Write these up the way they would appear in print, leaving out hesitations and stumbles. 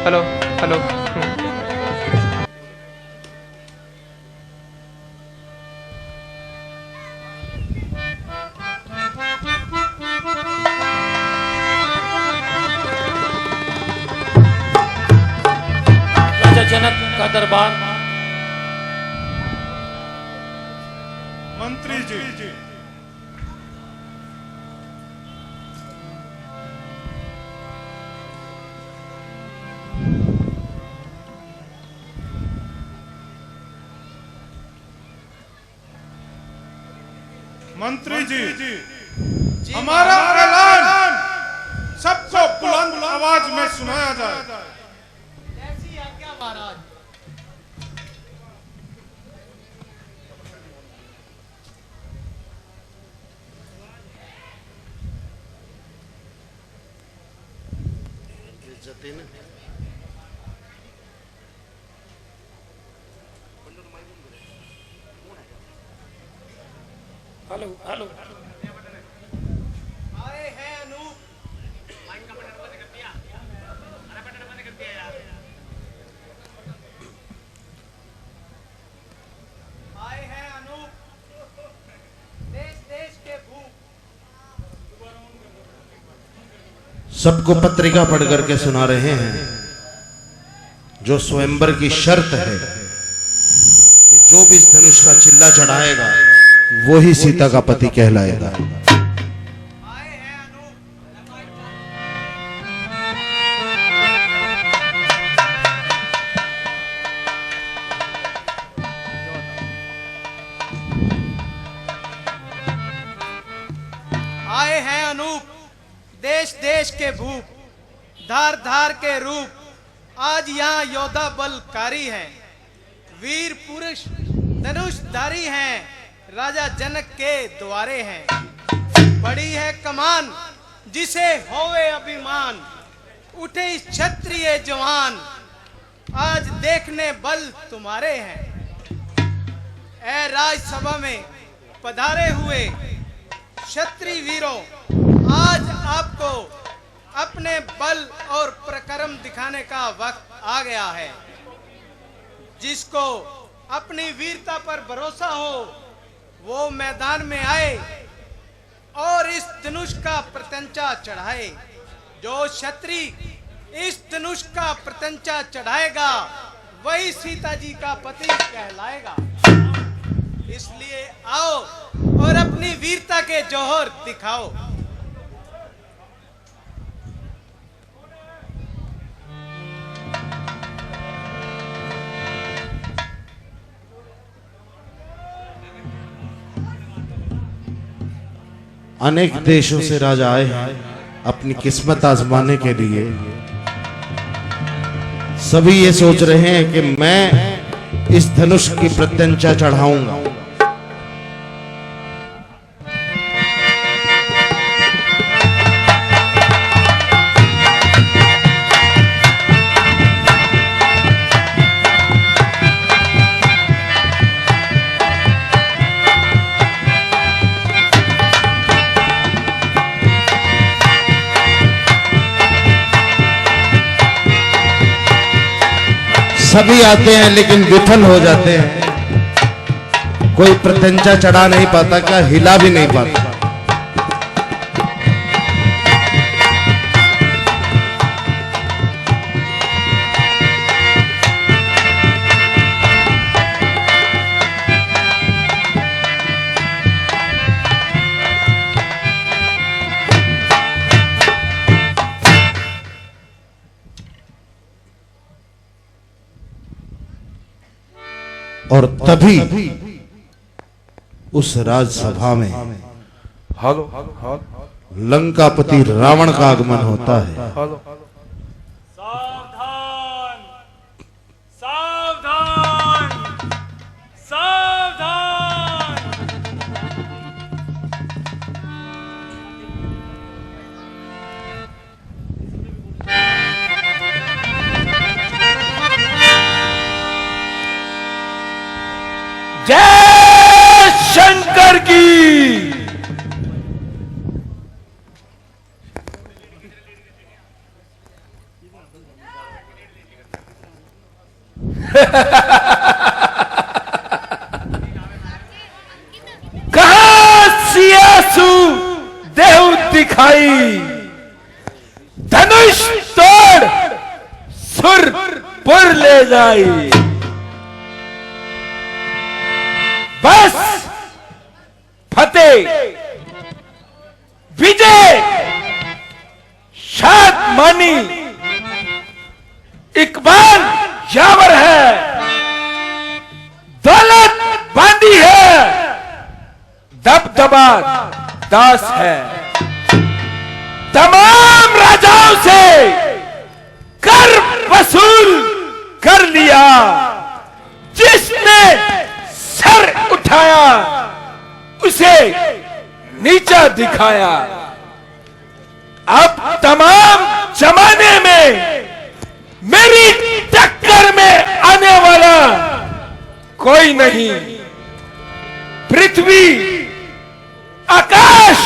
Hello hello. राजा जनक का दरबार। मंत्री जी, मंत्री जी, हमारा ऐलान सबको बुलंद आवाज में सुनाया जाए। ऐसी आज्ञा महाराज। Hello hello. आए हैं अनूप। आए हैं अनूप, देश देश के भूप। सबको पत्रिका पढ़ करके सुना रहे हैं जो स्वयंवर की शर्त है कि जो भी इस धनुष का चिल्ला चढ़ाएगा वो ही सीता का पति कहलाएगा। आए हैं अनूप, आए हैं अनूप, देश देश के भूप, धार धार के रूप। आज यहाँ योद्धा बलकारी हैं, वीर पुरुष धनुषधारी हैं, राजा जनक के द्वारे हैं। बड़ी है कमान जिसे होवे अभिमान, उठे क्षत्रिय जवान, आज देखने बल तुम्हारे हैं। ऐ राजसभा में पधारे हुए क्षत्रिय वीरों, आज आपको अपने बल और प्रक्रम दिखाने का वक्त आ गया है। जिसको अपनी वीरता पर भरोसा हो वो मैदान में आए और इस धनुष का प्रत्यंचा चढ़ाए। जो क्षत्रिय इस धनुष का प्रत्यंचा चढ़ाएगा वही सीता जी का पति कहलाएगा। इसलिए आओ और अपनी वीरता के जौहर दिखाओ। अनेक देशों से राजा आए हैं अपनी किस्मत आजमाने के लिए। सभी ये सोच रहे हैं कि मैं इस धनुष की प्रत्यंचा चढ़ाऊंगा। सभी आते हैं लेकिन विफल हो जाते हैं। कोई प्रत्यंचा चढ़ा नहीं पाता, क्या हिला भी नहीं पाता। और तभी उस राजसभा में लंकापति रावण का आगमन होता है। सावधान सावधान सावधान। जय शंकर की। कहा सियासु देहु दिखाई, धनुष तोड़ सुर पुर ले जाई। बस फतेह विजय शाद मानी, इकबाल यावर है, दौलत बांधी है, दबदबा दास है। तमाम राजाओं से कर वसूल कर लिया, जिसने सर उठाया उसे नीचा दिखाया। अब तमाम जमाने में मेरी टक्कर में आने वाला कोई नहीं। पृथ्वी, आकाश,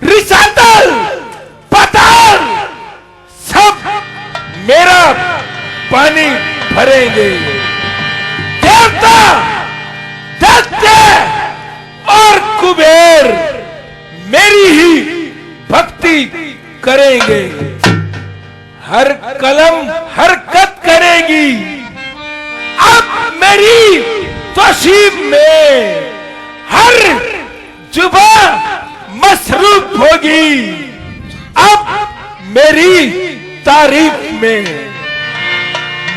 रिसातल, पाताल सब मेरा पानी भरेंगे। देवता, दैत्य और कुबेर मेरी ही भक्ति करेंगे। हर कलम हरकत करेगी। अब मेरी तौसीफ में हर जुबान मसरूफ होगी। अब मेरी तारीफ में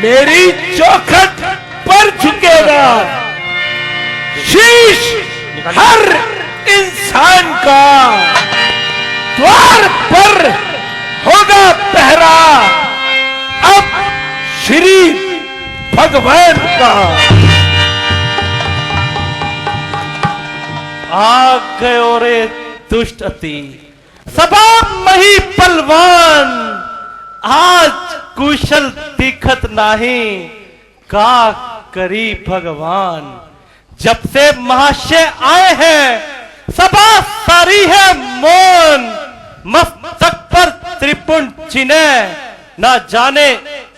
मेरी चौखट पर झुकेगा शीश हर इंसान का। द्वार पर होगा पहरा अब श्री भगवान का। आ गयो रे दुष्ट अति, सभा मही पलवान, आज कुशल दिखत नाही, का करी भगवान। जब से महाशय आए हैं सभा सारी है मौन, मस्तक पर त्रिपुण चिन्ह, ना जाने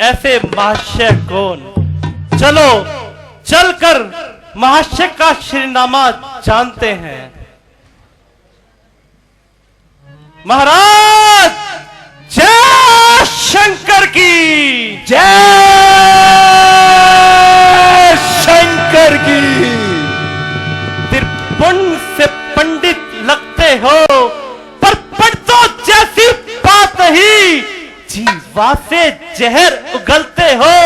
ऐसे महाशय कौन। चलो चलकर महाशय का श्रीनामा जानते हैं। महाराज जय शंकर की जय शंकर की। त्रिपुण से पंडित लगते हो, पर पढ़तो जैसी बात नहीं। जीवा से जहर उगलते हो,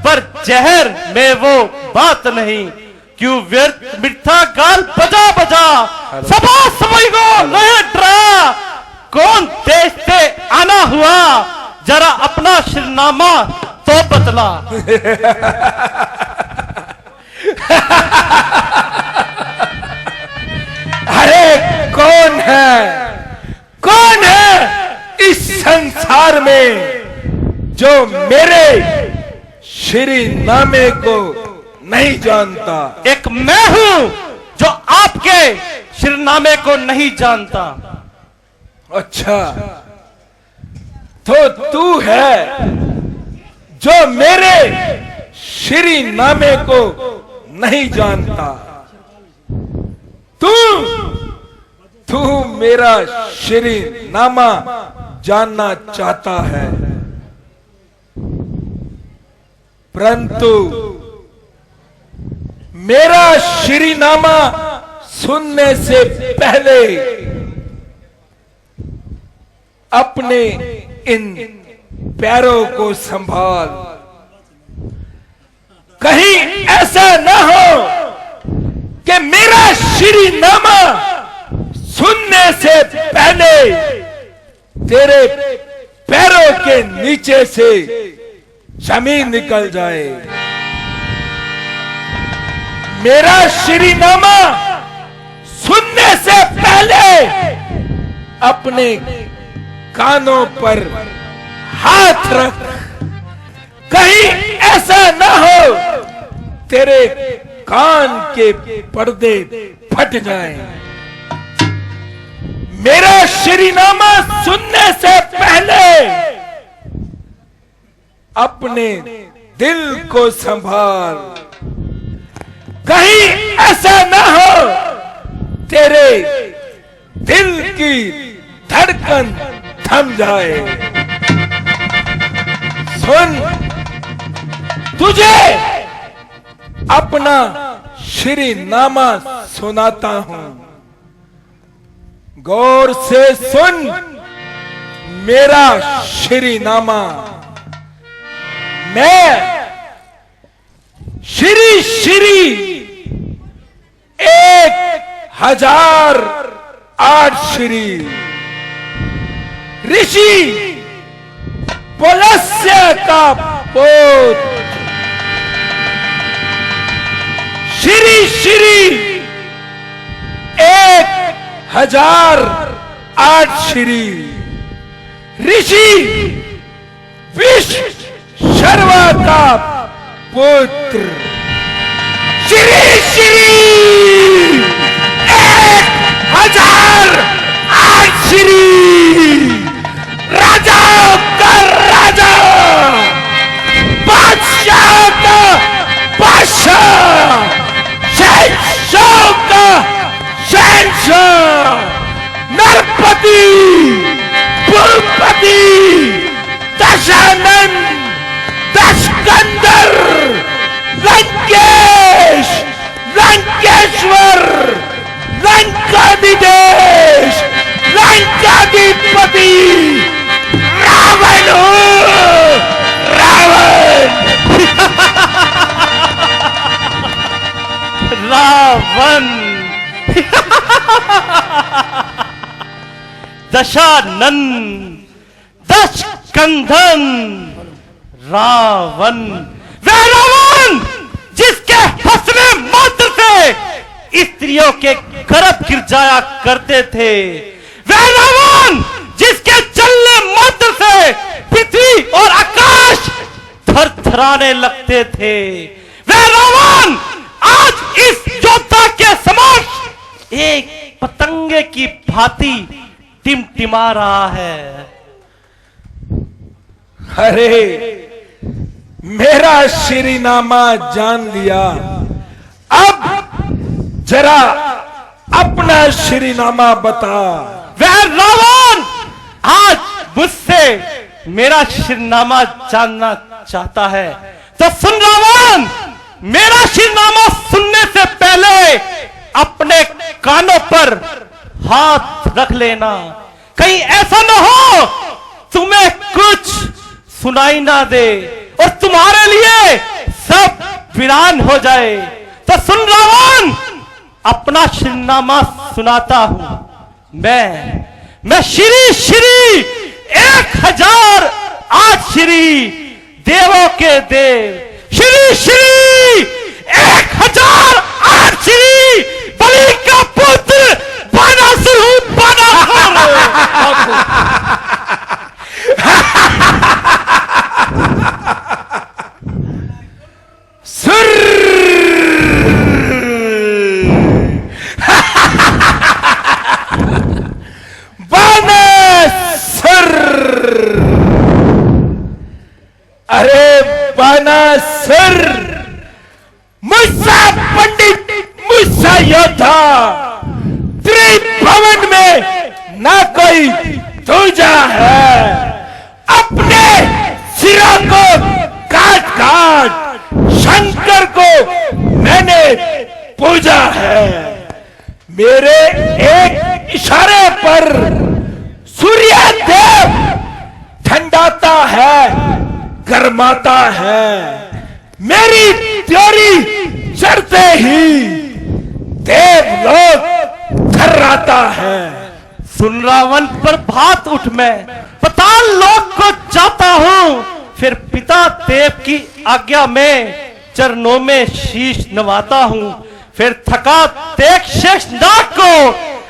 पर जहर में वो बात नहीं। क्यों व्यर्थ मिठा गाल बजा बजा, सभा समझ गो नहीं डरा। कौन देश से आना हुआ, जरा अपना शिरनामा तो बतला। अरे कौन है इस संसार में जो मेरे श्री नामे को नहीं जानता। एक मैं हूं जो आपके शिरनामे को नहीं जानता। अच्छा, तो तू है जो मेरे श्री नामे को नहीं जानता। तू मेरा श्री नामा जानना चाहता है, परंतु मेरा श्री नामा सुनने से पहले अपने इन पैरों को संभाल। कहीं ऐसा ना हो कि मेरा श्री नामा सुनने से पहले तेरे पैरों के नीचे से जमीन निकल जाए। मेरा श्री नामा सुनने से पहले अपने कानों पर हाथ रख। कहीं ऐसा ना हो तेरे कान के पर्दे फट जाएं। मेरा श्रीनामा सुनने से पहले अपने दिल को संभाल, कहीं ऐसा ना हो तेरे दिल की धड़कन थम जाए। सुन, तुझे अपना श्री नामा सुनाता हूं, गौर से सुन मेरा श्री नामा। मैं श्री श्री 1008 श्री ऋषि पुलस्त्य का पुत्र, श्री श्री 1008 श्री ऋषि विश्व शर्मा का पुत्र, श्री श्री 1008 श्री राजा का राजा, बादशाह का बादशाह, शहंशाह का शहंशाह, नरपति भूपति दशानन दशकंदर लंकेश लंकेश्वर लंकाधिदेश लंकाधिपति रावण रावण रावण दशानन दशकंधन रावण, वह रावण जिसके हंसने मात्र से स्त्रियों के गर्भ गिर जाया करते थे, वह रावण जिसके चलने मात्र से पृथ्वी और आकाश थरथराने लगते थे, वह रावण आज इस योद्धा के समक्ष एक पतंगे की भांति टिमटिमा रहा है। अरे मेरा श्रीनामा जान लिया, अब जरा अपना श्रीनामा बता। वह रावण आज मुझसे मेरा श्रीनामा जानना चाहता है, तो सुन रावण, मेरा श्रीनामा सुनने से पहले अपने कानों पर हाथ रख लेना, कहीं ऐसा ना हो तुम्हें कुछ सुनाई ना दे और तुम्हारे लिए सब वीरान हो जाए। तो सुन रावण, अपना श्रीनामा सुनाता हूं। मैं श्री श्री 1008 श्री देवों के देव, श्री श्री 1008 श्री बलि का पुत्र बानासुर हूं, बानासुर। सुर बानासुर, अरे बानासुर मुझसा पंडित, मुझसा योद्धा, त्रिभुवन में ना कोई दूजा है। अपने सिरों को काट काट शंकर को मैंने पूजा है। मेरे एक इशारे पर सूर्य देव ठंडाता है, गर्माता है। मेरी त्योरी चढ़ते ही देवलोक थर्राता है। सुन रावण, पर भात उठ, मैं पाताल लोक को जाता हूं, फिर पिता देव की आज्ञा में चरणों में शीश नवाता हूं, फिर थका देख शेषनाग को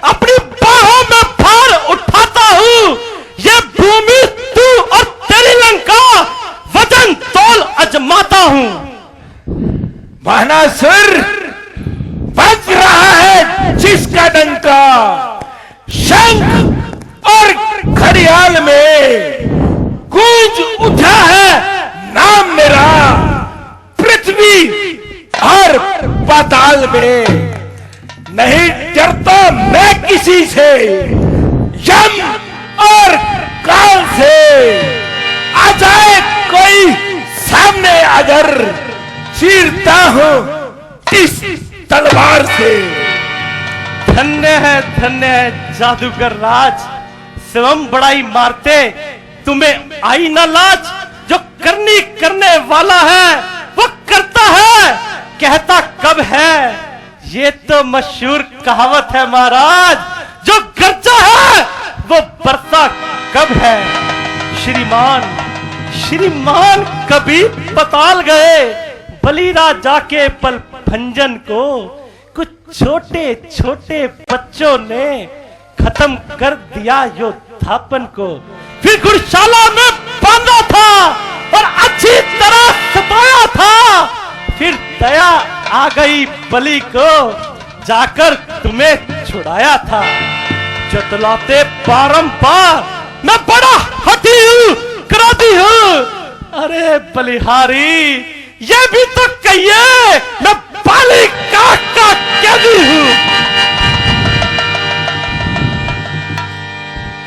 अपनी बाहों में भार उठाता हूं। ये भूमि तू और तेरी लंका वजन तोल अजमाता हूं। बानासुर बज रहा है जिसका डंका, शंख और घड़ियाल में गूंज उठा है नाम मेरा। में नहीं डरता मैं किसी से, यम और काल से। आ जाए कोई सामने अगर, चीरता हूं इस तलवार से। धन्य है जादूगर राज, स्वयं बड़ाई मारते तुम्हें आई ना लाज। जो करने वाला है वो करता है, कहता कब है ये तो मशहूर कहावत है महाराज। जो गरजा है वो बरसा कब है। श्रीमान कभी पताल गए, बलि राजा के पल भंजन को कुछ छोटे छोटे बच्चों ने खत्म कर दिया योद्धापन को। फिर गुरशाला में बांधा था और अच्छी तरह सताया था, फिर दया आ गई बलि को, जाकर तुम्हें छुड़ाया था। जतलाते बारंबार मैं बड़ा हठी हूँ, क्रोधी हूँ। अरे बलिहारी ये भी तो कहिए मैं बाली का कैदी हूँ।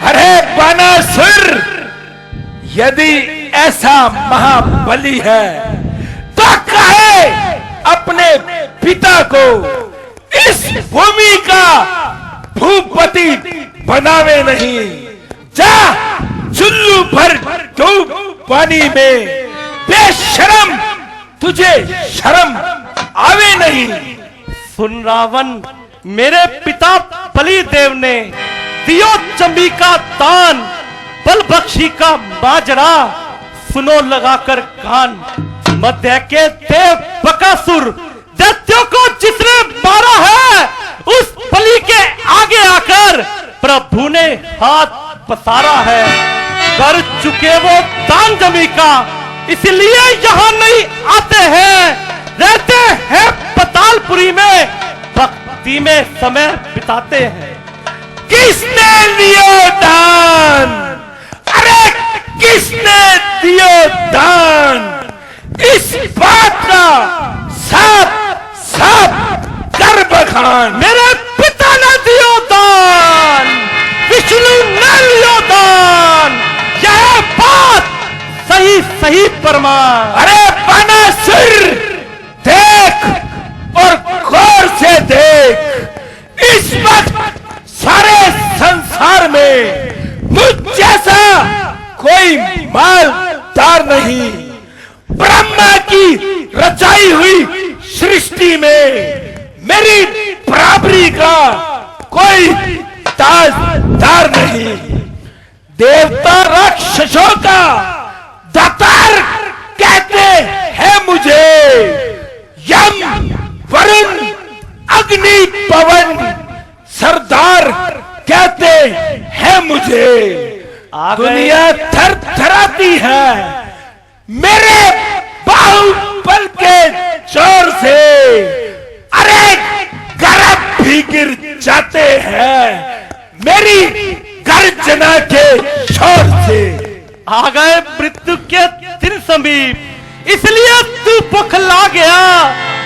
अरे बानासुर, यदि ऐसा महाबली है तो कहे अपने पिता को इस भूमि का भूपति बनावे नहीं। जा चुल्लू भर डूब पानी में, बेशरम तुझे शर्म आवे नहीं। सुन रावण, मेरे पिता बलिदेव ने दियो चंबिका दान, बल बख्शी का माजरा सुनो लगाकर कान। मध्य के देव बकासुर दैत्यों को जिसने मारा है, उस बलि के आगे आकर प्रभु ने हाथ पसारा है। कर चुके वो दान जमी का, इसलिए यहाँ नहीं आते हैं, रहते हैं पतालपुरी में, भक्ति में समय बिताते हैं। किसने दियो दान? अरे किसने दियो दान? इस बात का साफ साफ कर बखान। मेरे पिता ने दियो दान, विष्णु ने लियो दान, यह बात सही सही प्रमाण। अरे बानासुर, देख और गौर से देख, इस वक्त सारे संसार में मुझ जैसा कोई मालदार नहीं। ब्रह्मा की रचाई हुई सृष्टि में मेरी बराबरी का कोई ताजदार नहीं। देवता राक्षसों का दातार कहते हैं मुझे, यम वरुण अग्नि पवन सरदार कहते हैं मुझे। दुनिया थर थराती है मेरे बाहुबल के जोर से। अरे गर्भ भी गिर जाते हैं मेरी गर्जना के शोर से। आ गए मृत्यु के दिन समीप, इसलिए तू बौखला गया।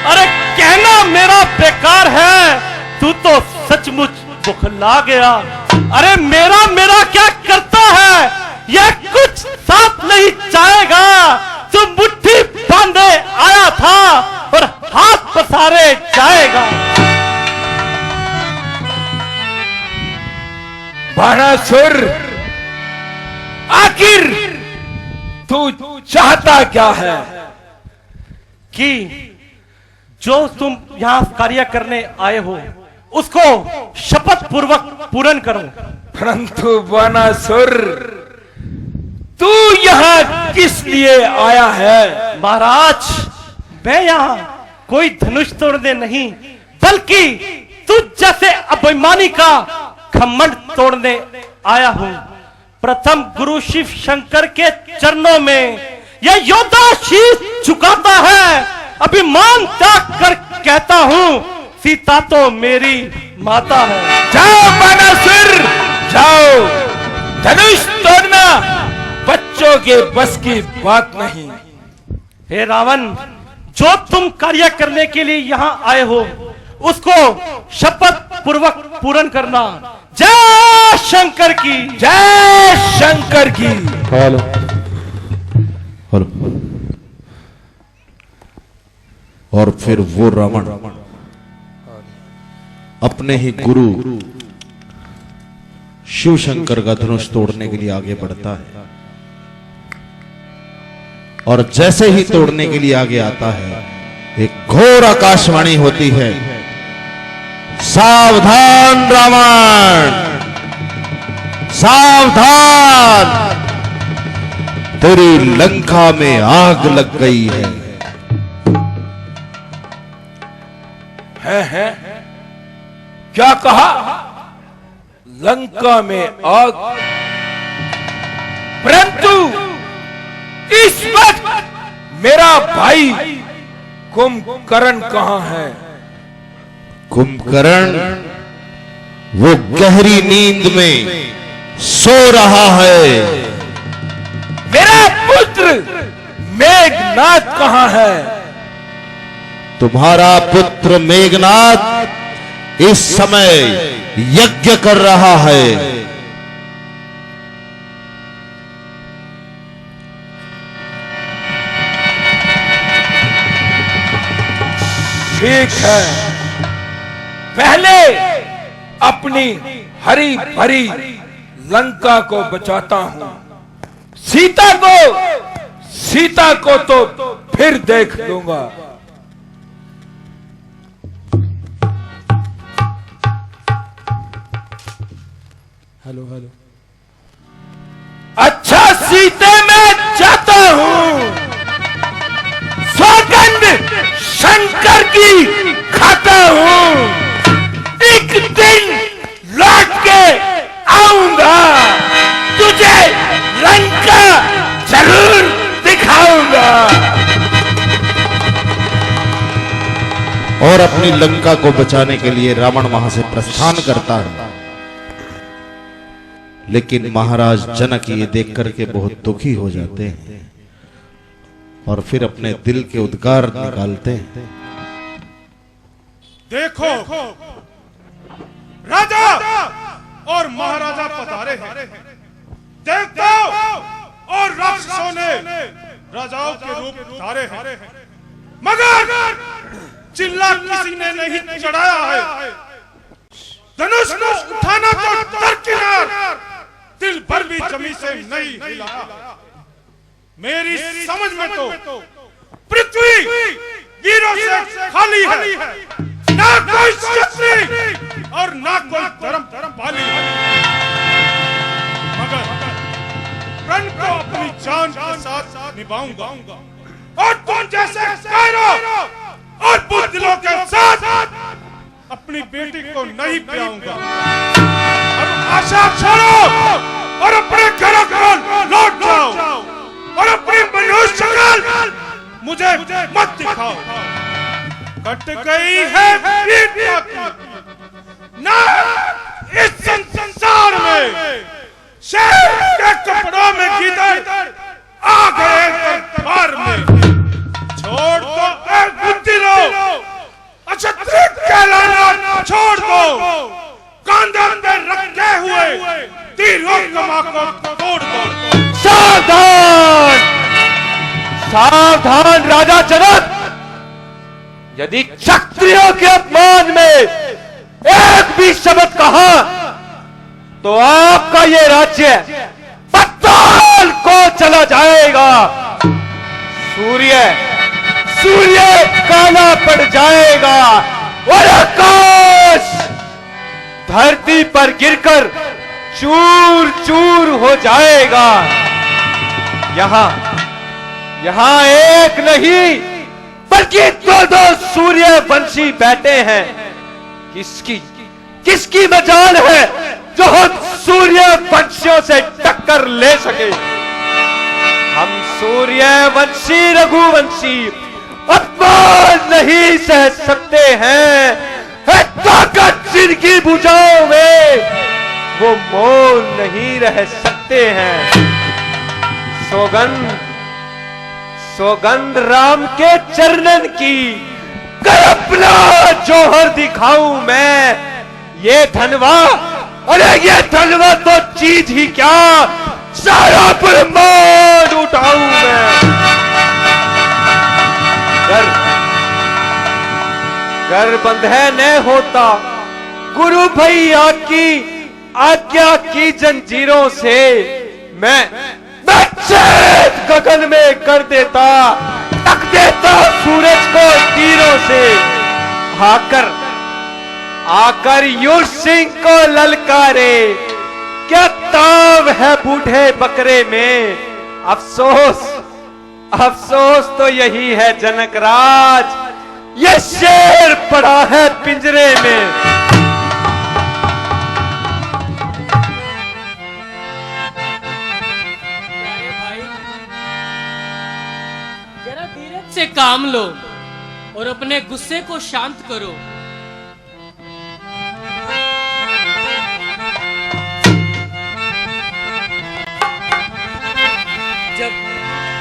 अरे कहना मेरा बेकार है, तू तो सचमुच बौखला गया। अरे मेरा क्या करता है, यह कुछ साथ नहीं चाहेगा। तू मुट्ठी बांधे आया था और हाथ पसारे जाएगा। बाणासुर, आखिर तू चाहता क्या है? कि जो तुम यहाँ कार्य करने आए हो उसको शपथ पूर्वक पूर्ण करो। परंतु बाणासुर, तू यहाँ किस लिए आया है? महाराज, मैं यहाँ कोई धनुष तोड़ने नहीं, बल्कि तुझ जैसे अभिमानी का घमंड तोड़ने आया हूँ। प्रथम गुरु शिव शंकर के चरणों में यह योद्धा शीश झुकाता है, अभिमान त्याग कर कहता हूँ, सीता तो मेरी माता है। जाओ बाणासुर, जाओ। धनुष तोड़ना बच्चों के बस की बात नहीं। हे रावण, जो तुम कार्य करने के लिए यहाँ आए हो उसको शपथ पूर्वक पूर्ण करना। जय शंकर की। जय शंकर की। Hello hello. और फिर वो रावण अपने ही गुरु शिव शंकर का धनुष तोड़ने के लिए आगे बढ़ता है, और जैसे ही तोड़ने के लिए आगे आता है, एक घोर आकाशवाणी होती है, सावधान रावण, सावधान, तेरी लंका में आग लग गई है। है क्या कहा? लंका में आग? परंतु इस वक्त मेरा भाई कुंभकर्ण कहां है? कुंभकर्ण वो गहरी नींद में सो रहा है। मेरा पुत्र मेघनाद कहां है? तुम्हारा पुत्र मेघनाद इस समय यज्ञ कर रहा है। ठीक है, पहले अपनी हरी भरी लंका को बचाता हूं। सीता को तो फिर देख लूंगा। Hello hello. अच्छा, सीते मैं जाता हूं, सौगंध शंकर की खाता हूं। एक दिन लौट के आऊंगा, तुझे लंका जरूर दिखाऊंगा। और अपनी लंका को बचाने के लिए रावण वहां से प्रस्थान करता है, लेकिन महाराज जनक ये देख करके बहुत दुखी हो जाते हैं और फिर अपने दिल के उद्गार निकालते हैं। देखो, राजा और महाराजा पधारे हैं। देवताओं और राक्षसों ने राजाओं के रूप धारे हैं, मगर चिल्ला किसी ने नहीं चढ़ाया है। धनुष को उठाना तो दरकिनार, दिल भर भी जमी से नहीं हिला। मेरी समझ में तो पृथ्वी वीरों से खाली है, ना कोई क्षत्रिय और ना कोई धर्म पाली है। मगर प्रण को अपनी जान के साथ निभाऊंगा, और तुम जैसे कायरों और बुद्धिलों के साथ अपनी बेटी को नहीं ब्याऊंगा। अब आशा छोड़ो और अपने घरों को लौट जाओ, और अपनी मनुष्य शक्ल मुझे मत दिखाओ। कट गई है वीरता की ना इस संसार में। शेर के कपड़ों में गीदड़ आ गए दरबार में। छोड़ दो ए बुद्धिलो, अक्षत्रिय कहलाना छोड़ दो। कांधे पे रखे हुए तीरों कमा को तोड़ दो। सावधान, सावधान राजा जनक, यदि क्षत्रियों के अपमान में एक भी शब्द कहा तो आपका ये राज्य पाताल को चला जाएगा। सूर्य काला पड़ जाएगा और आकाश धरती पर गिरकर चूर चूर हो जाएगा। यहां एक नहीं बल्कि दो सूर्यवंशी बैठे हैं। किसकी मजाल है जो हम सूर्यवंशियों से टक्कर ले सके। हम सूर्यवंशी रघुवंशी अपमान नहीं सह सकते हैं। है ताकत जिनकी भुजाओं में वो मोल नहीं रह सकते हैं। सौगंध राम के चरणन की, कर अपना जौहर दिखाऊं मैं, ये धनवा, अरे ये धनवा तो चीज ही क्या, सारा ब्रह्मांड उठाऊं मैं। कर बंधे न होता गुरु भैया की आज्ञा की जंजीरों से, मैं छेद गगन में कर देता, तक देता सूरज को तीरों से। आकर यूं सिंह को ललकारे, क्या ताव है बूढ़े बकरे में। अफसोस तो यही है जनकराज, ये शेर पड़ा है पिंजरे में। जरा धीरज से काम लो और अपने गुस्से को शांत करो।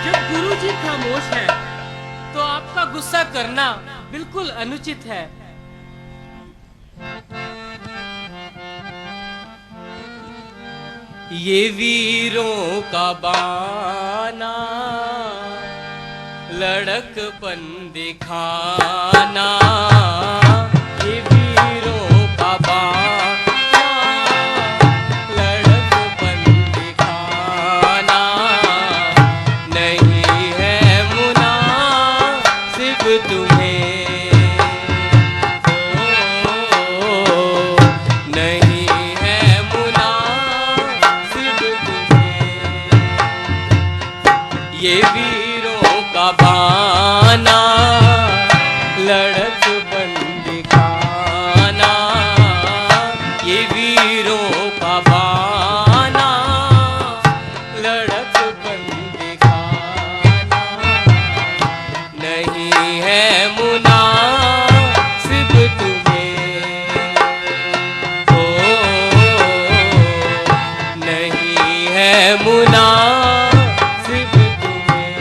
जब गुरुजी खामोश हैं, तो आपका गुस्सा करना बिल्कुल अनुचित है। ये वीरों का बाना, लड़कपन दिखाना, ये वीरों का बाना, लड़कपन दिखाना, नहीं है मुनासिब तुम्हें, नहीं है मुनासिब तुम्हें, ये वीरों का बाना, लड़कपन दिखाना, ये वीरों का बाना, लड़कपन दिखाना, नहीं है मुनासिब तुम्हें, ओ नहीं है मुनासिब तुम्हें।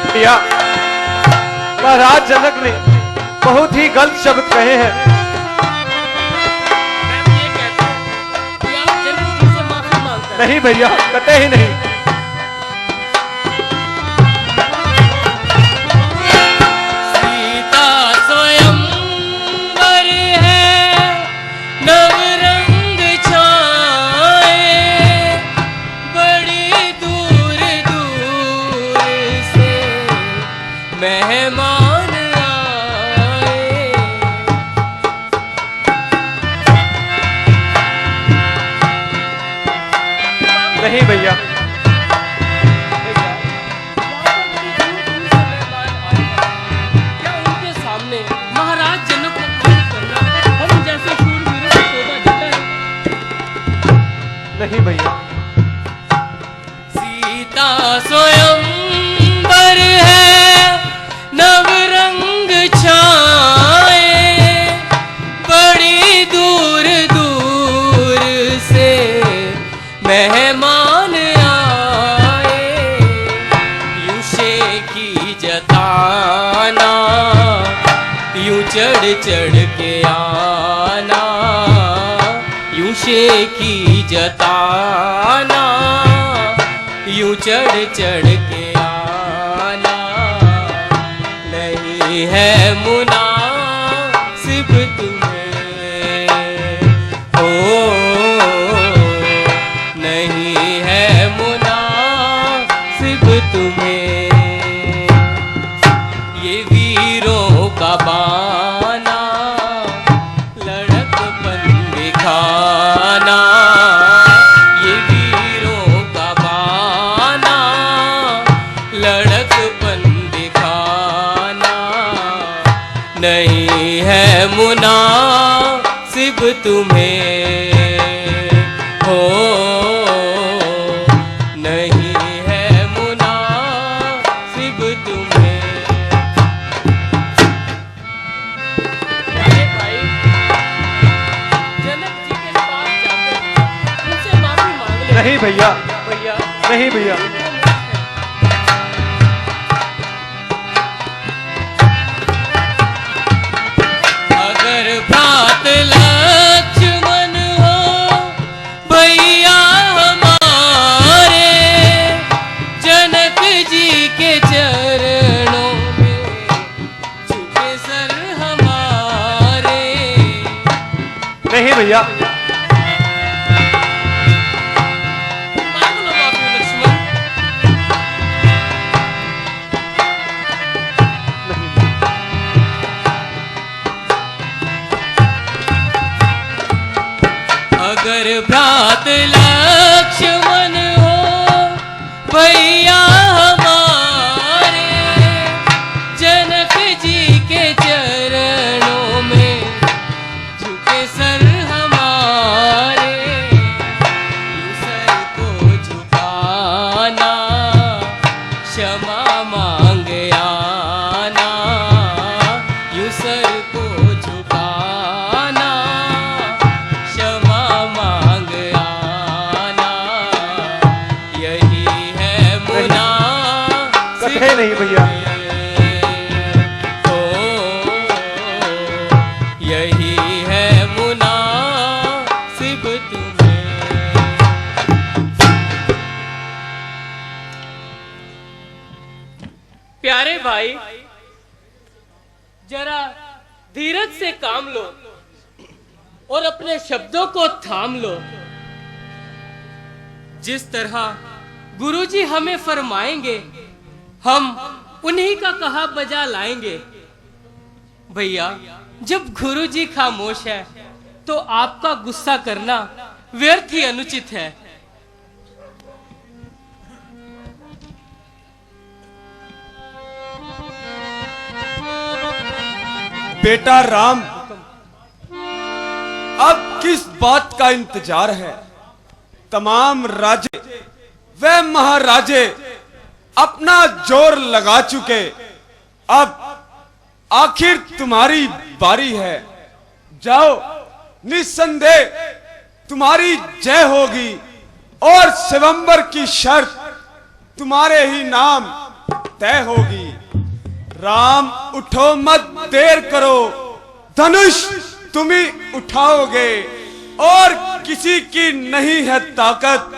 भैया, महाराज जनक ने बहुत ही गलत शब्द कहे हैं। मैं भी ये कहता हूं कि आप जनक जी से माफी मांगते हैं। नहीं भैया, कतई ही नहीं। सीता स्वयंवर है, नवरंग छाए, बड़ी दूर दूर से मेहमान आए। नहीं भैया, क्या उनके सामने महाराज जनक को क्रोध करना हम जैसे शूरवीरों को शोभा देता है? नहीं भैया। सीता स्वयंवर है, नवरंग छाए, बड़ी दूर दूर से मेहमान आए। यूं शेखी जताना, यूं चढ़ चढ़ के आना, यूं शेखी जताना, यूं चढ़ चढ़ के आना, नहीं है मुनासिब तुम्हें, ओ नहीं है मुनासिब तुम्हें। ये वीरों का बाना, लड़कपन दिखाना, ये वीरों का बाना, लड़कपन दिखाना, नहीं है मुनासिब तुम्हें, हो नहीं है मुनासिब तुम्हें। अरे भाई, जनक जी के पास जाकर उनसे माफी मांग ले। नहीं भैया, भैया, नहीं भैया। भ्रात लक्ष्मण हो भैया हमारे, जनक जी के चरणों में झुके सर हमारे। नहीं भैया, मांग लो बाबू लक्ष्मण। अगर भ्रात लक्ष्मण हो भैया हमारे, जनक जी के चरणों में झुके सर हमारे। सर को झुकाना क्षमा मांग आना, यूं सर को झुकाना क्षमा मांग आना, यही है मुनासिब कथे नहीं भैया। ओ, यही है मुनासिब तुम्हें। प्यारे भाई, जरा धीरज से काम लो और अपने शब्दों को थाम लो। जिस तरह गुरुजी हमें फरमाएंगे हम उन्हीं का कहा बजा लाएंगे। भैया, जब गुरुजी खामोश है तो आपका गुस्सा करना व्यर्थ ही अनुचित है। बेटा राम, अब किस बात का इंतजार है? तमाम राजे व महाराजे अपना जोर लगा चुके, अब आखिर तुम्हारी बारी है। जाओ, निस्संदेह तुम्हारी जय होगी और स्वयंवर की शर्त तुम्हारे ही नाम तय होगी। राम, उठो मत देर करो, धनुष तुम ही उठाओगे और किसी की नहीं है ताकत,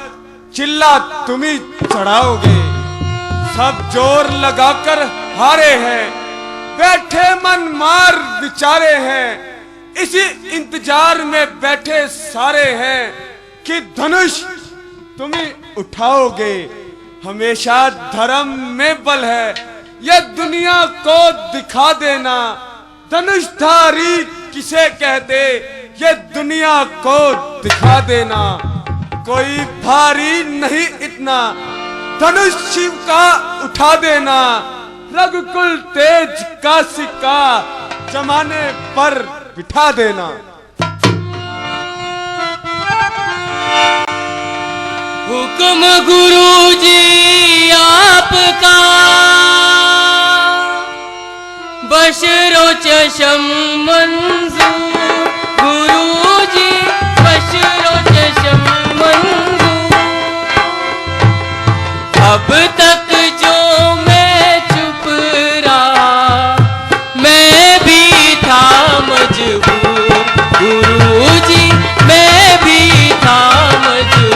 चिल्ला तुम ही चढ़ाओगे। सब जोर लगाकर हारे हैं, बैठे मन मार विचारे हैं, इसी इंतजार में बैठे सारे हैं कि धनुष तुम ही उठाओगे। हमेशा धर्म में बल है, यह दुनिया को दिखा देना। धनुषधारी किसे कहते, ये दुनिया को दिखा देना। कोई भारी नहीं इतना, धनुष शिव का उठा देना। रघुकुल तेज का सिक्का जमाने पर बिठा देना। हुक्म गुरुजी आपका, बशरो चशम मंजूर। गुरुजी बशरो चशम मंजूर। अब तक जो मैं चुप रहा, मैं भी था मजबूर। गुरुजी मैं भी था मजबूर।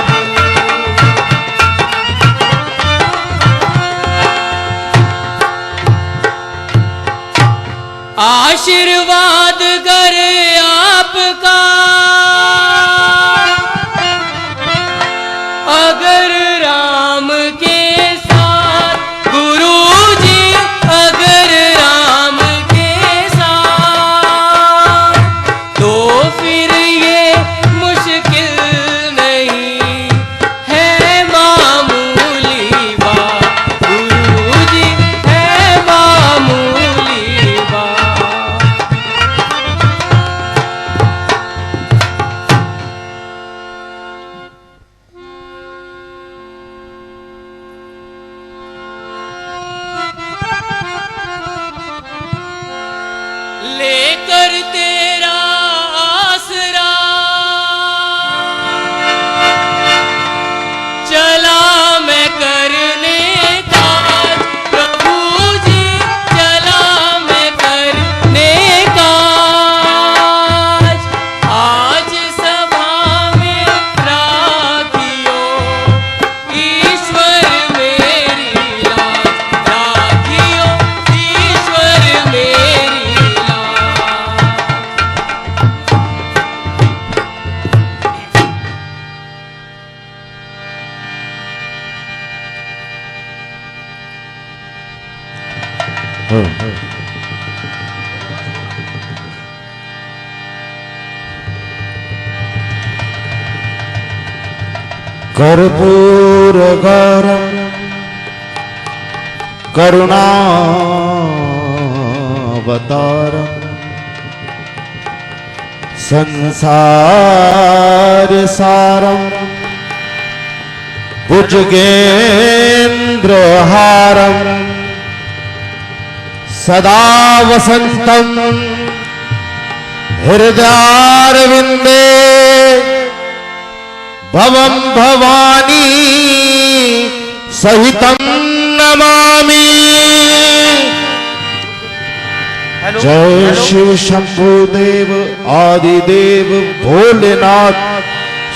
आशीर्वाद कर कर्पूर गौरम करुणावतारम संसार सारम भुजगेन्द्रहारम सदा वसंतम हृदयारविंदे भवं भवानी सहितं नमामि। जय शिव शंभुदेव आदिदेव भोलेनाथ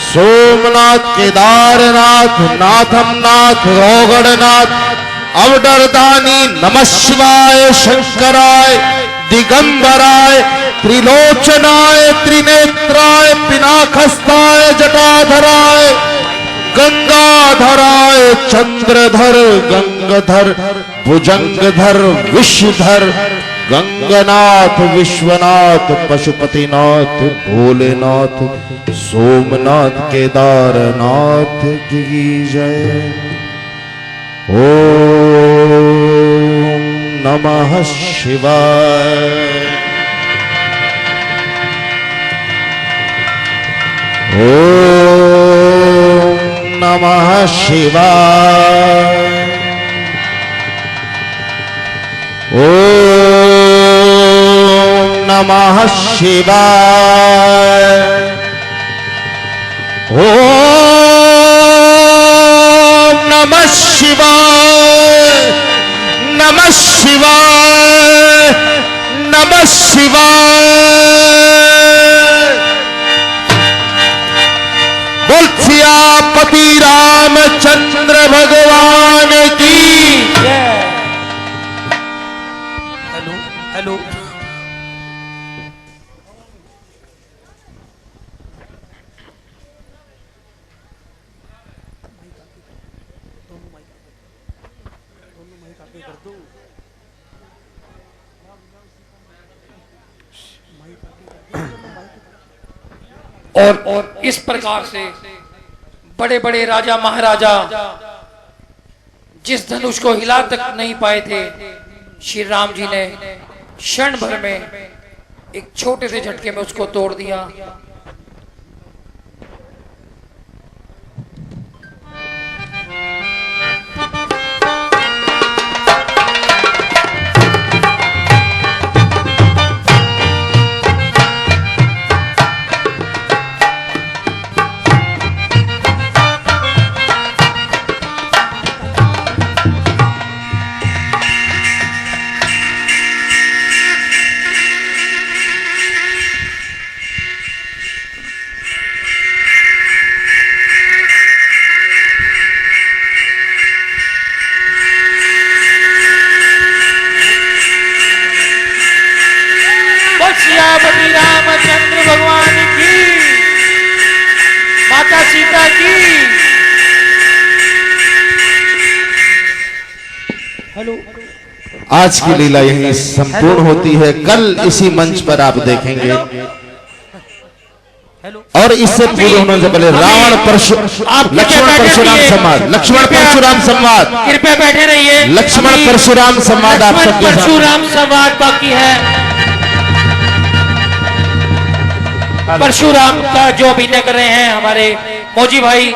सोमनाथ केदारनाथ नाथम नाथ रोगड़नाथ अवडरदानी नमः शिवाय शंकराय दिगंबराय त्रिलोचनाय त्रिनेत्राय पिनाकस्ताय जटाधराय गंगाधराय चंद्रधर गंगाधर भुजंगधर विश्वधर गंगनाथ विश्वनाथ पशुपतिनाथ भोलेनाथ सोमनाथ केदारनाथ की जय। ओम नमः शिवाय। ओम नमः शिवाय। ओम नमः शिवाय। ओम नमः शिवाय। नमः शिवाय। नमः शिवाय। बोल सियापति रामचंद्र भगवान की। हेलो हेलो और इस प्रकार से बड़े बड़े राजा महाराजा जिस धनुष को हिला तक नहीं पाए थे, श्री राम जी ने क्षण भर में एक छोटे से झटके में उसको तोड़ दिया। सियापति रामचंद्र भगवान की, माता सीता की। हेलो आज की लीला यहीं संपूर्ण होती है। कल इसी मंच पर आप देखेंगे। और इससे पूर्व होने से पहले रावण लक्ष्मण परशुराम संवाद, लक्ष्मण परशुराम संवाद, कृपया बैठे रहिए। लक्ष्मण परशुराम संवाद आप सबके साथ। परशुराम संवाद बाकी है। परशुराम का जो अभिनय कर रहे हैं हमारे मौजी भाई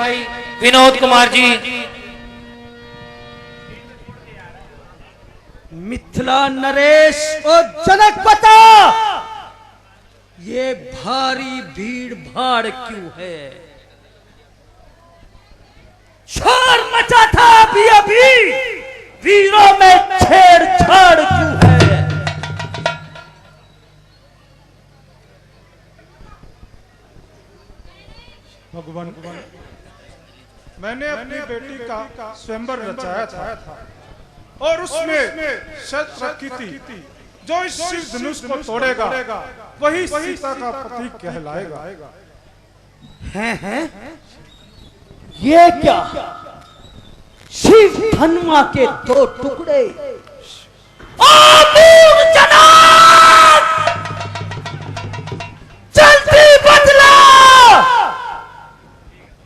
विनोद कुमार जी। मिथिला नरेश और जनकपता, ये भारी भीड़ भाड़ क्यों है? शोर मचा था अभी वीरों में छेड़छाड़ क्यों है? भगवान, मैंने अपनी बेटी का स्वयंवर रचाया था और उसमें शर्त रखी थी, जो इस शिव धनुष को तोड़ेगा वही सीता का पति कहलाएगा। हैं? ये क्या? शिव धनुआ के दो टुकड़े आमूर जनाब, जल्दी बदला।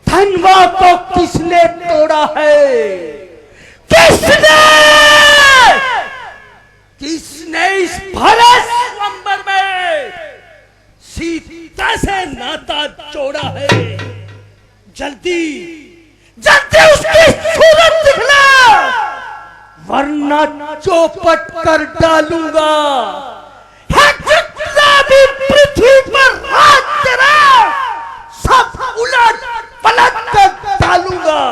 धनवा को किसने तोड़ा है? किसने? किसने इस भरे स्वयंवर में सीता से नाता जोड़ा है? जल्दी जल्दी उसकी सूरत दिखला, वरना चौपट कर डालूंगा। है जितना भी पृथ्वी पर राज तेरा, सब उलट पलट कर डालूंगा।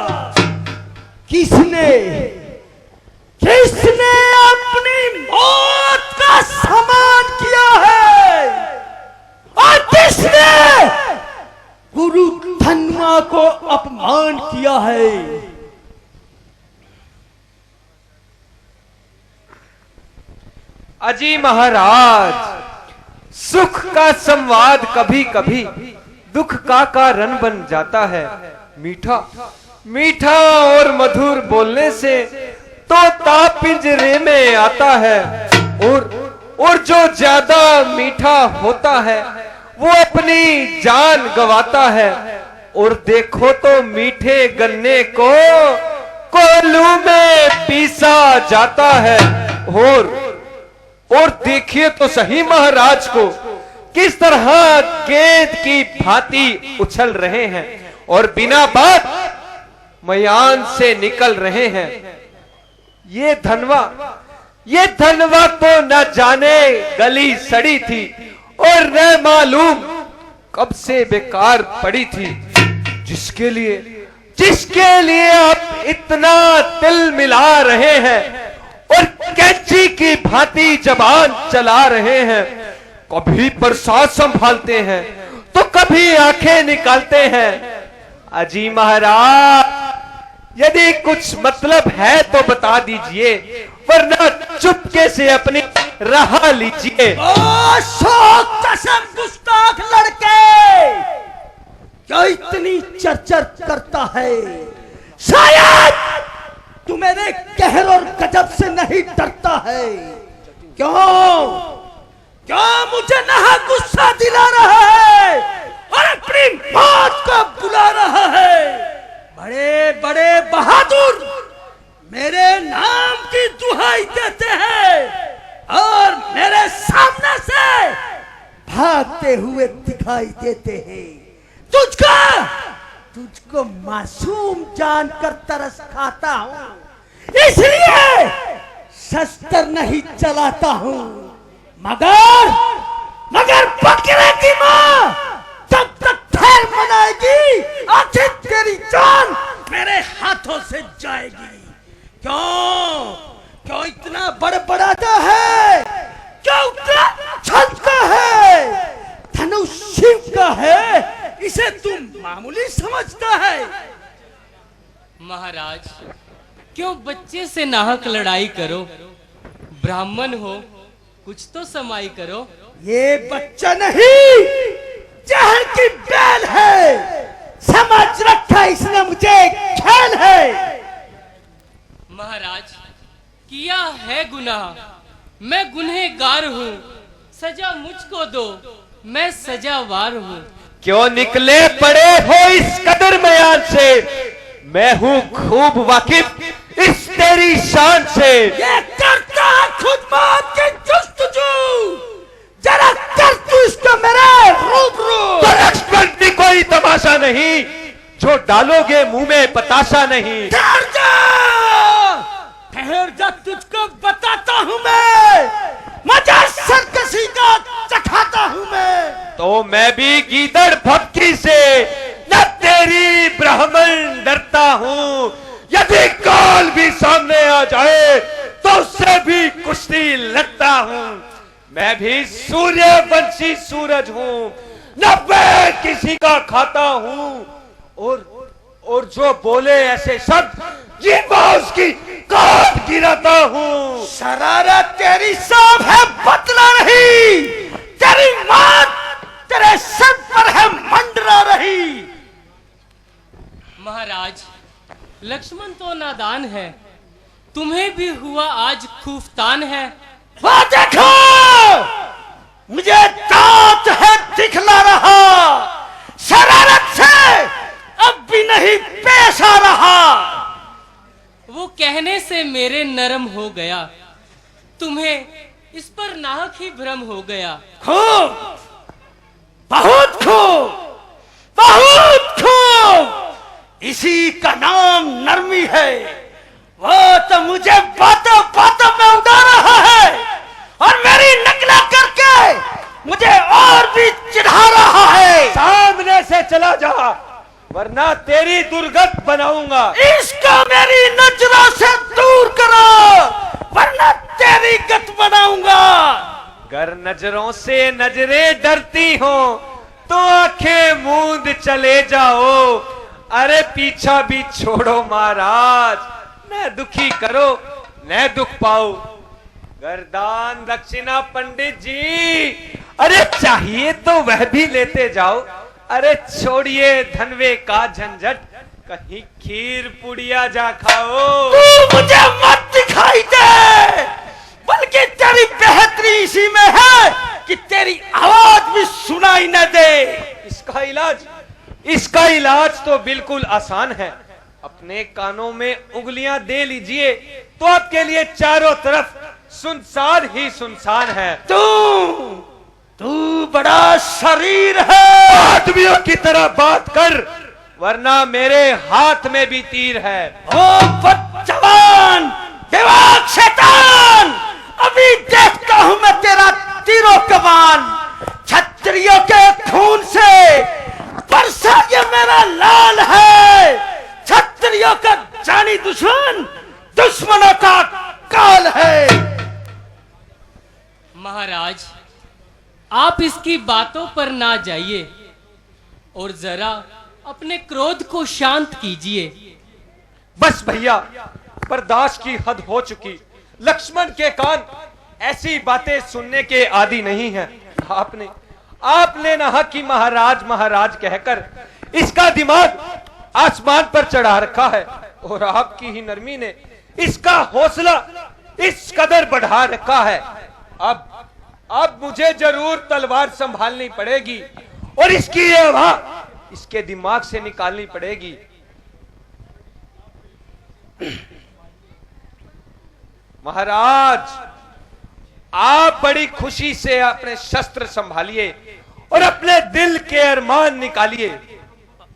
किसने किसने अपनी मौत का सम्मान किया है? और किसने गुरु धनवा को अपमान किया है? अजी महाराज, सुख का संवाद कभी कभी दुख का कारण बन जाता है। मीठा मीठा और मधुर बोलने से तोता पिंजरे में आता है, और जो ज्यादा मीठा होता है वो अपनी जान गवाता है। और देखो तो मीठे गन्ने को कोल्हू में पीसा जाता है। और देखिए तो सही महाराज को किस तरह गेंद की भांति उछल रहे हैं और बिना बात मैदान से निकल रहे हैं। ये धनवा तो न जाने गली सड़ी थी और न मालूम कब से बेकार पड़ी थी, जिसके लिए आप इतना दिल मिला रहे हैं और कैंची की भांति जबान चला रहे हैं। कभी प्रसाद संभालते हैं तो कभी आंखें निकालते हैं। अजी महाराज, यदि कुछ मतलब है तो बता दीजिए, वरना चुपके से अपनी राह लीजिए। गुस्ताख लड़के, क्या इतनी चर्चा करता है? शायद तू मेरे कहर और गजब से नहीं डरता है। क्यों मुझे नहा गुस्सा दिला रहा है और अपनी मौत को बुला रहा है? बड़े बड़े बहादुर मेरे नाम की दुहाई देते हैं और मेरे सामने से भागते हुए दिखाई देते हैं। तुझको मासूम जानकर तरस खाता हूँ, इसलिए शस्त्र नहीं चलाता हूँ। मगर बकरे की माँ तब तक खैर मनाएगी, आखिर तेरी जान मेरे हाथों से जाएगी। क्यों इतना बड़बड़ाता है? क्यों इतना छलता है? धनुष शिव का है, इसे तुम मामूली समझता है? महाराज, क्यों बच्चे से नाहक लड़ाई करो? ब्राह्मण हो, कुछ तो समाई करो। ये बच्चा नहीं, जहर की बैल है। समझ रखा इसने मुझे, खेल है। महाराज, किया है गुनाह, मैं गुनहगार हूँ, सजा मुझको दो, मैं सजावार हूँ। क्यों निकले पड़े हो इस कदर बयान से? मैं हूँ खूब वाकिफ इस तेरी शान से। ये करता है खुद मौत की जुस्तजू, जरा कर तू इसको मेरे रूबरू। लक्ष्मण कोई तमाशा नहीं, जो डालोगे मुंह में बताशा नहीं। ठहर जा, तुझको बताता हूँ मैं, मजा सरकसी का चखाता हूँ मैं। तो मैं भी गीदड़ भक्ति से न तेरी ब्राह्मण डरता हूँ। यदि काल भी सामने आ जाए तो उससे भी कुश्ती लड़ता हूँ। मैं भी सूर्यवंशी सूरज हूँ, न मैं किसी का खाता हूँ। और जो बोले ऐसे शब्द, ये बाउस की काट गिराता हूँ। शरारत तेरी सब है, बदला रही तेरी मौत तेरे सर पर है मंडरा रही। महाराज, लक्ष्मण तो नादान है, तुम्हें भी हुआ आज खूफतान है। वो देखो, मुझे दांत है दिखला रहा, शरारत से अब भी नहीं पेश आ रहा। वो कहने से मेरे नरम हो गया, तुम्हें इस पर नाहक ही भ्रम हो गया। खूब, बहुत खूब, बहुत खूब, इसी का नाम नरमी है। वो तो मुझे बातों बातों में उड़ा रहा है और मेरी नकला करके मुझे और भी चिढ़ा रहा है। सामने से चला जा, वरना तेरी दुर्गत बनाऊंगा। इसको मेरी नजरों से दूर करो, वरना तेरी गत बनाऊंगा। अगर नजरों से नजरें डरती हो तो आंखें मूंद चले जाओ। अरे पीछा भी छोड़ो महाराज, न दुखी करो न दुख पाओ। गर्दान दक्षिणा पंडित जी, अरे चाहिए तो वह भी लेते जाओ। अरे छोड़िए धनवे का झंझट, कहीं खीर पुड़िया जा खाओ। तू मुझे मत दिखाई दे, बल्कि तेरी बेहतरी इसी में है कि तेरी आवाज भी सुनाई न दे। इसका इलाज तो बिल्कुल आसान है। अपने कानों में उंगलियां दे लीजिए तो आपके लिए चारों तरफ सुनसान ही सुनसान है। तू बड़ा शरीर है, आदमियों की तरह बात कर, वरना मेरे हाथ में भी तीर है। ओ बदजवान बेवाक शैतान, अभी देखता हूं मैं तेरा तीरों कमान। क्षत्रियों के खून से बरसा ये मेरा लाल है। क्षत्रियों का जानी दुश्मन दुश्मनों का काल है। महाराज, आप इसकी बातों पर ना जाइए और जरा अपने क्रोध को शांत कीजिए। बस भैया, बर्दाश्त की हद हो चुकी। लक्ष्मण के कान ऐसी बातें सुनने के आदी नहीं हैं। आपने ना कि महाराज महाराज कहकर इसका दिमाग आसमान पर चढ़ा रखा है, और आपकी ही नरमी ने इसका हौसला इस कदर बढ़ा रखा है। अब मुझे जरूर तलवार संभालनी पड़ेगी और इसकी ये हवा इसके दिमाग से निकालनी पड़ेगी। महाराज, आप बड़ी खुशी से अपने शस्त्र संभालिए और अपने दिल के अरमान निकालिए।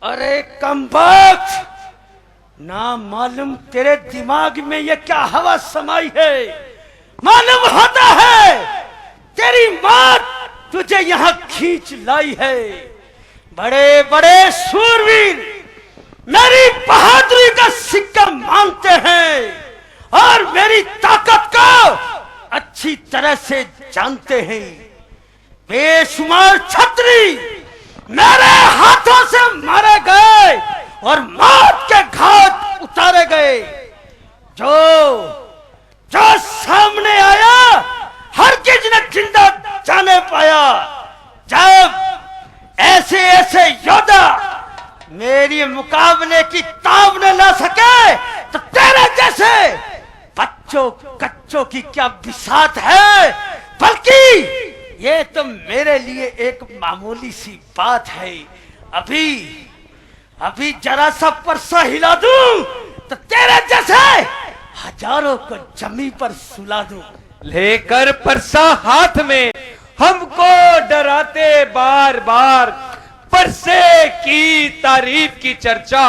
अरे कमबख्त, ना मालूम तेरे दिमाग में ये क्या हवा समाई है। मालूम होता है तेरी मां तुझे यहां खींच लाई है। बड़े बड़े शूरवीर मेरी बहादुरी का सिक्का मानते हैं और मेरी ताकत को अच्छी तरह से जानते हैं। बेशुमार छत्री मेरे हाथों से मारे गए और मौत के घाट उतारे गए। जो सामने आया हर किसी ने जिंदा जाने पाया। जब ऐसे ऐसे योद्धा मेरी मुकाबले की ताब न ला सके तो तेरे जैसे बच्चों कच्चों की क्या बिसात है। बल्कि ये तो मेरे लिए एक मामूली सी बात है। अभी जरा सा परसा हिला दूं तो तेरे जैसे हजारों को जमी पर सुला दूं। लेकर परसा हाथ में हमको डराते बार बार, परसे की तारीफ की चर्चा।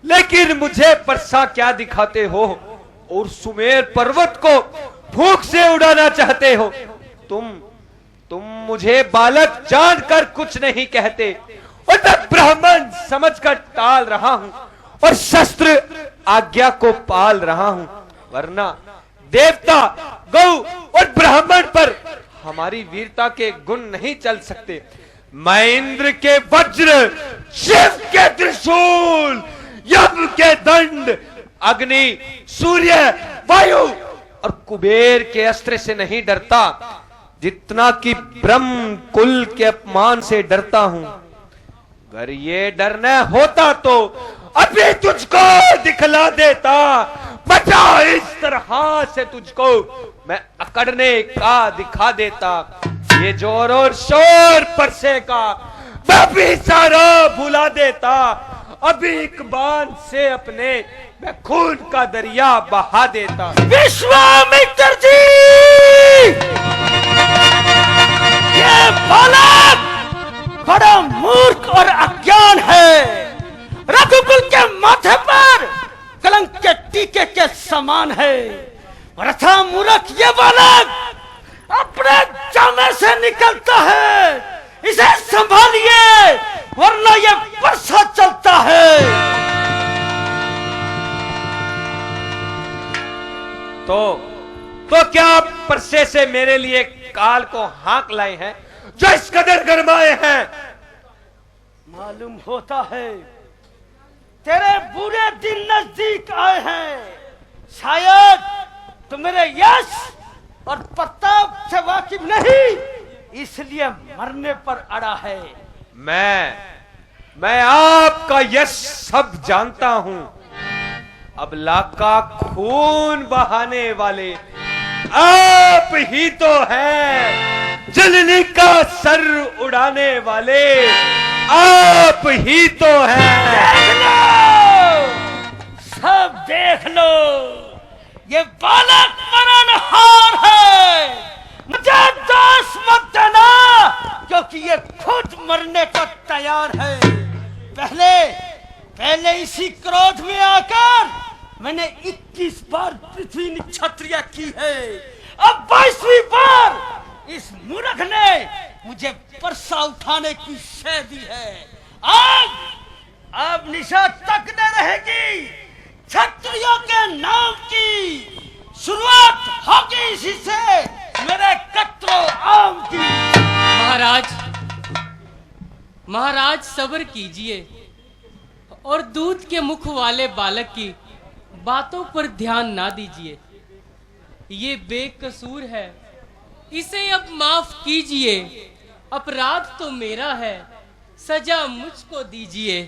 लेकिन मुझे परसा क्या दिखाते हो और सुमेर पर्वत को भूख से उड़ाना चाहते हो। तुम मुझे बालक जानकर कुछ नहीं कहते और मैं ब्राह्मण समझकर टाल रहा हूं और शस्त्र आज्ञा को पाल रहा हूं। वरना देवता, गौ और ब्राह्मण पर हमारी वीरता के गुण नहीं चल सकते। मैं इंद्र के वज्र, शिव के त्रिशूल, यम के दंड, अग्नि, सूर्य, वायु और कुबेर के अस्त्र से नहीं डरता, जितना कि ब्रह्म कुल के अपमान से डरता हूं। अगर ये डरना होता तो अभी तुझको दिखला देता बचा इस तरह से तुझको मैं अकड़ने का दिखा देता। ये जोर और शोर परसे का मैं भी सारा भुला देता। अभी एक बांध से अपने मैं खून का दरिया बहा देता। विश्वामित्र जी, ये बालक बड़ा मूर्ख और अज्ञान है। रघुकुल के माथे पर कलंक के टीके के समान है। रथा मूर्ख ये बालक अपने जामे से निकलता है। इसे संभालिए वरना ये परसा चलता है। तो क्या आप परसे से मेरे लिए काल को हाँक लाए हैं जो इस कदर गरमाए हैं? मालूम होता है तेरे बुरे दिन नजदीक आए हैं। शायद तो मेरे यश और प्रताप से वाकिफ नहीं, इसलिए मरने पर अड़ा है। मैं आपका यश सब जानता हूं। अबला का खून बहाने वाले आप ही तो हैं। जननी का सर उड़ाने वाले आप ही तो हैं। देख लो, सब देख लो, ये बालक मरणहार है। मुझे दोष मत देना, क्योंकि ये खुद मरने को तैयार है। पहले इसी क्रोध में आकर मैंने 21 बार पृथ्वी निक्षत्रिय की है। अब 22वीं बार इस मूर्ख ने मुझे परसा उठाने की शय दी है। अब निशा तक न रहेगी। क्षत्रियों के नाम की शुरुआत होगी इसी से, मेरे कत्रो आम की। महाराज सब्र कीजिए और दूध के मुख वाले बालक की बातों पर ध्यान ना दीजिए। ये बेकसूर है, इसे अब माफ कीजिए। अपराध तो मेरा है, सजा मुझको दीजिए।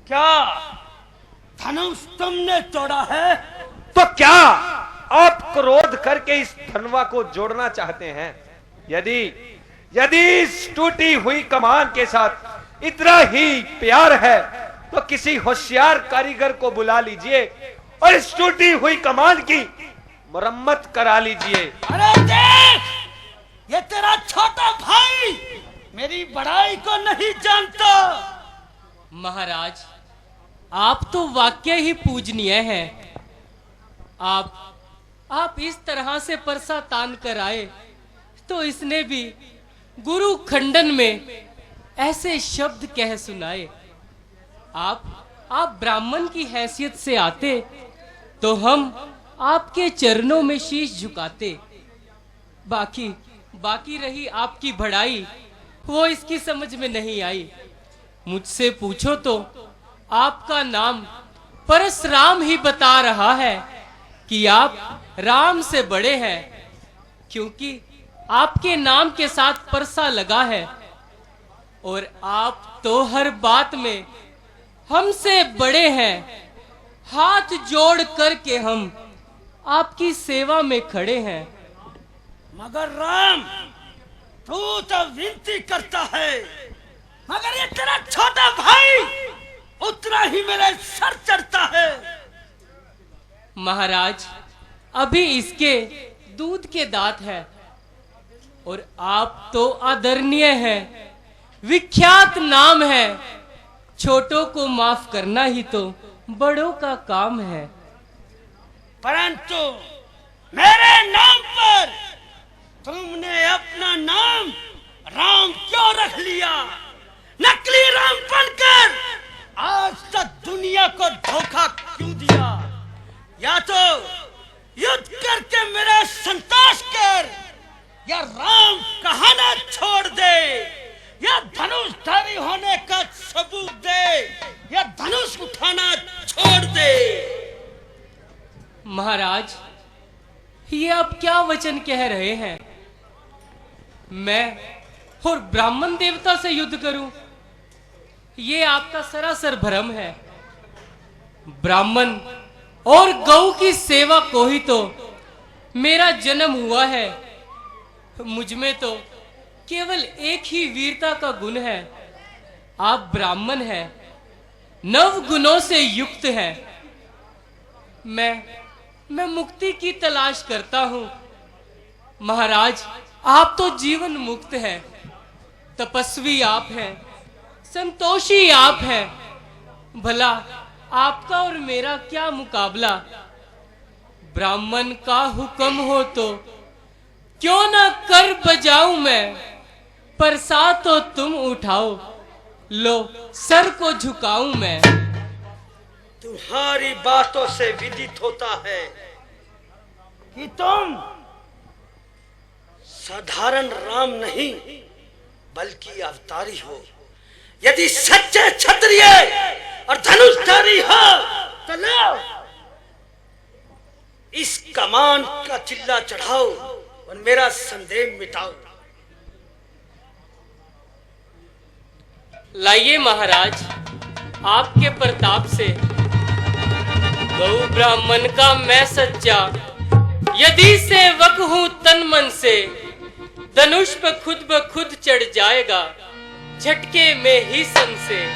क्या धनुष तुमने तोड़ा है? तो क्या आप क्रोध करके इस धनवा को जोड़ना चाहते हैं? यदि इस टूटी हुई कमान के साथ इतना ही प्यार है तो किसी होशियार कारीगर को बुला लीजिए और इस टूटी हुई कमान की मरम्मत करा लीजिए। अरे देख, ये तेरा छोटा भाई मेरी बड़ाई को नहीं जानता। महाराज, आप तो वाकई ही पूजनीय हैं। आप इस तरह से परसा तान कर आए तो इसने भी गुरु खंडन में ऐसे शब्द कह सुनाए। आप ब्राह्मण की हैसियत से आते तो हम आपके चरणों में शीश झुकाते। बाकी रही आपकी बड़ाई, वो इसकी समझ में नहीं आई। मुझसे पूछो तो आपका नाम परशुराम ही बता रहा है कि आप राम से बड़े हैं, क्योंकि आपके नाम के साथ परसा लगा है। और आप तो हर बात में हमसे बड़े हैं। हाथ जोड़ करके हम आपकी सेवा में खड़े हैं। मगर राम, तू तो विनती करता है, मगर ये तेरा छोटा भाई उतना ही मेरे सर चढ़ता है। महाराज, अभी इसके दूध के दांत है और आप तो आदरणीय हैं, विख्यात नाम है। छोटों को माफ करना ही तो बड़ों का काम है। परंतु मेरे नाम पर तुमने अपना नाम राम क्यों रख लिया? नकली राम बनकर आज तक दुनिया को धोखा क्यों दिया? या तो युद्ध करके मेरा संतोष कर, या राम कहाना छोड़ दे, या धनुषधारी होने का सबूत दे, या धनुष उठाना छोड़ दे। महाराज, ये आप क्या वचन कह रहे हैं? मैं और ब्राह्मण देवता से युद्ध करूं? ये आपका सरासर भ्रम है। ब्राह्मण और गौ की सेवा को ही तो मेरा जन्म हुआ है। मुझ में तो केवल एक ही वीरता का गुण है। आप ब्राह्मण हैं, 9 गुणों से युक्त हैं। मैं मुक्ति की तलाश करता हूं। महाराज, आप तो जीवन मुक्त हैं, तपस्वी आप हैं, संतोषी आप हैं। भला आपका और मेरा क्या मुकाबला? ब्राह्मण का हुक्म हो तो क्यों ना कर बजाऊं मैं, पर साथ तो तुम उठाओ, लो सर को झुकाऊं मैं। तुम्हारी बातों से विदित होता है कि तुम साधारण राम नहीं बल्कि अवतारी हो। यदि सच्चे क्षत्रिय और धनुषधारी हो तो लो इस कमान का चिल्ला चढ़ाओ और मेरा संदेह मिटाओ। लाइए महाराज, आपके प्रताप से गौ ब्राह्मण का मैं सच्चा, यदि सेवक हूं तन मन से, धनुष पे खुद ब खुद चढ़ जाएगा झटके में ही सन से।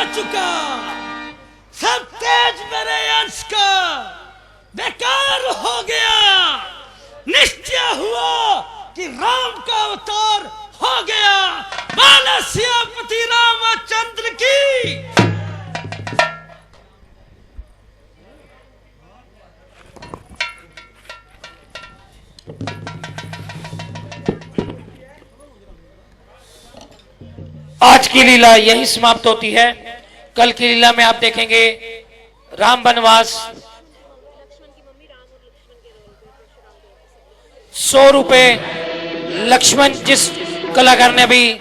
चुका सब तेज मेरे अंश का बेकार हो गया। निश्चय हुआ कि राम का अवतार हो गया। बाला सियापति रामचंद्र की। आज की लीला यही समाप्त होती है। कल की लीला में आप देखेंगे राम वनवास, 100 रुपए लक्ष्मण, जिस कलाकार ने अभी